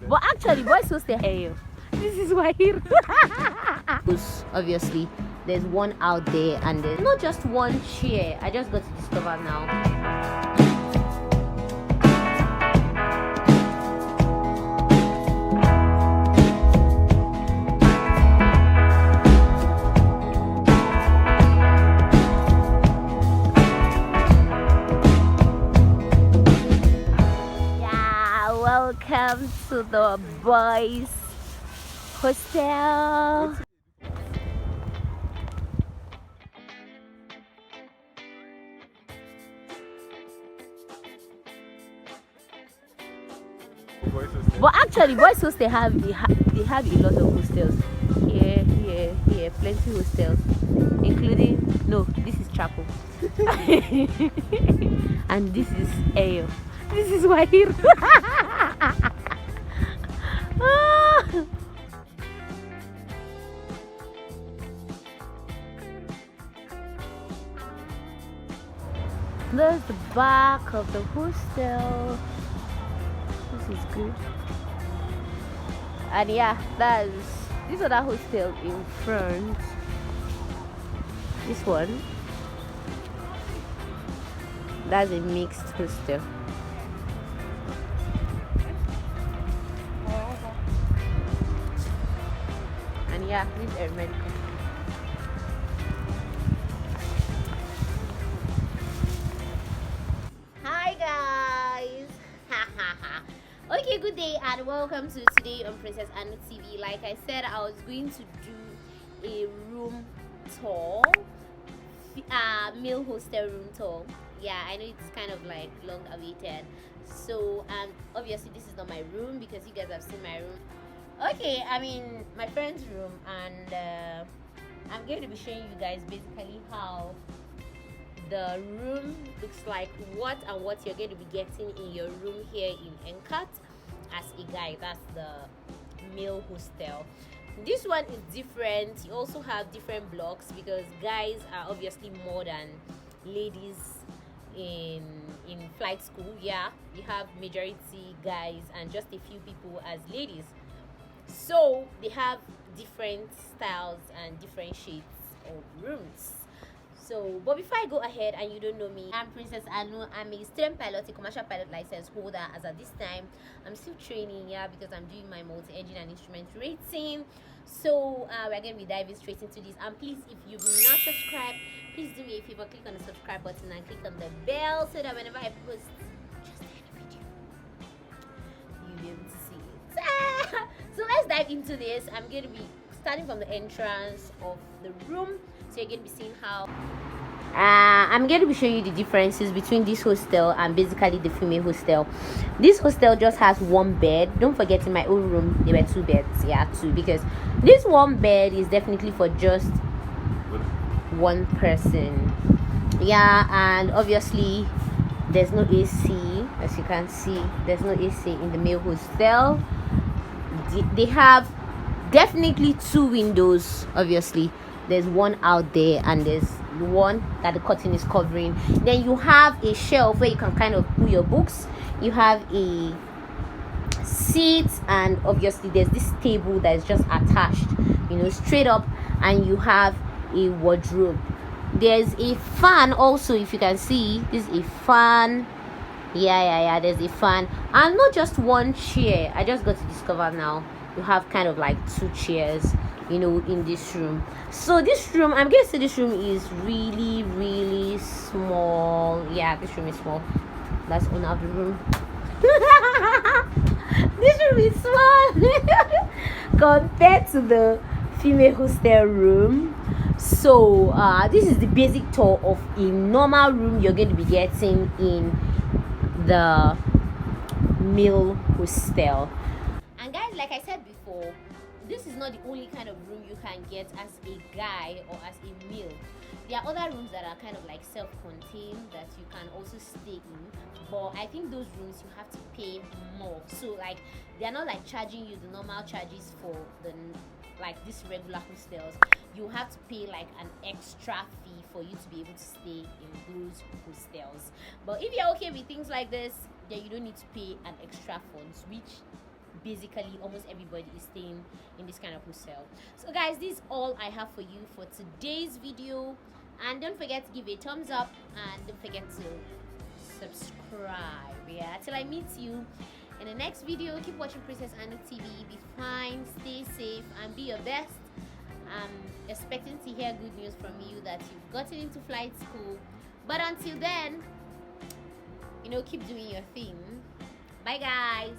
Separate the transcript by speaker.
Speaker 1: But actually, boys will stay here. This is why here. Obviously, there's one out there, and there's not just one chair. I just got to discover now. Welcome to the boys' hostel. But actually, boys' hostel they have a lot of hostels. Here, plenty hostels, including this is chapel, and this is ale. This is why here. There's the back of the hostel. This is good. And yeah, this other hostel in front. This one. That's a mixed hostel. And yeah, this is America. Hi guys. Okay, good day and welcome to today on PrincessAnuTv. Like I said, I was going to do a room tour, male hostel room tour. Yeah, I know it's kind of like long awaited. So obviously this is not my room because you guys have seen my room. Okay, I mean my friend's room, and I'm going to be showing you guys basically how the room looks like, what you're going to be getting in your room here in NCAT as a guy. That's the male hostel. This one is different. You also have different blocks because guys are obviously more than ladies in flight school. Yeah, you have majority guys and just a few people as ladies, so they have different styles and different shades of rooms. So, but before I go ahead, and you don't know me, I'm Princess Anu. I'm a student pilot, a commercial pilot license holder. As at this time, I'm still training, because I'm doing my multi-engine and instrument rating. So, we're going to be diving straight into this. And please, if you've not subscribed, please do me a favor, click on the subscribe button and click on the bell so that whenever I post just any video, you'll be able to see it. So, let's dive into this. I'm going to be starting from the entrance of the room. So you're going to be seeing how I'm going to be showing you the differences between this hostel and basically the female hostel. This hostel just has one bed. Don't forget, in my old room there were two beds. Yeah, two, because this one bed is definitely for just one person. Yeah, and obviously there's no AC. As you can see, there's no AC in the male hostel. They have definitely two windows. Obviously there's one out there and there's one that the curtain is covering. Then you have a shelf where you can kind of put your books. You have a seat, and obviously there's this table that is just attached, straight up, and you have a wardrobe. There's a fan also. If you can see, this is a fan. Yeah, there's a fan, and not just one chair. I just got to discover now you have kind of like two chairs in this room. So this room, I'm gonna say this room is really, really small. Yeah, this room is small. That's owner of the room. This room is small compared to the female hostel room. So this is the basic tour of a normal room you're going to be getting in the male hostel. And guys, like I said before, this is not the only kind of room you can get as a guy or as a male. There are other rooms that are kind of like self-contained that you can also stay in, but I think those rooms you have to pay more. So like they're not like charging you the normal charges for the like this regular hostels. You have to pay like an extra fee for you to be able to stay in those hostels. But if you're okay with things like this, then you don't need to pay an extra funds, which basically almost everybody is staying in this kind of hostel. So guys, this is all I have for you for today's video, and don't forget to give a thumbs up and don't forget to subscribe. Yeah, till I meet you in the next video. Keep watching Princess Anu TV. Be fine, stay safe, and be your best. I'm expecting to hear good news from you that you've gotten into flight school, but until then, keep doing your thing. Bye guys.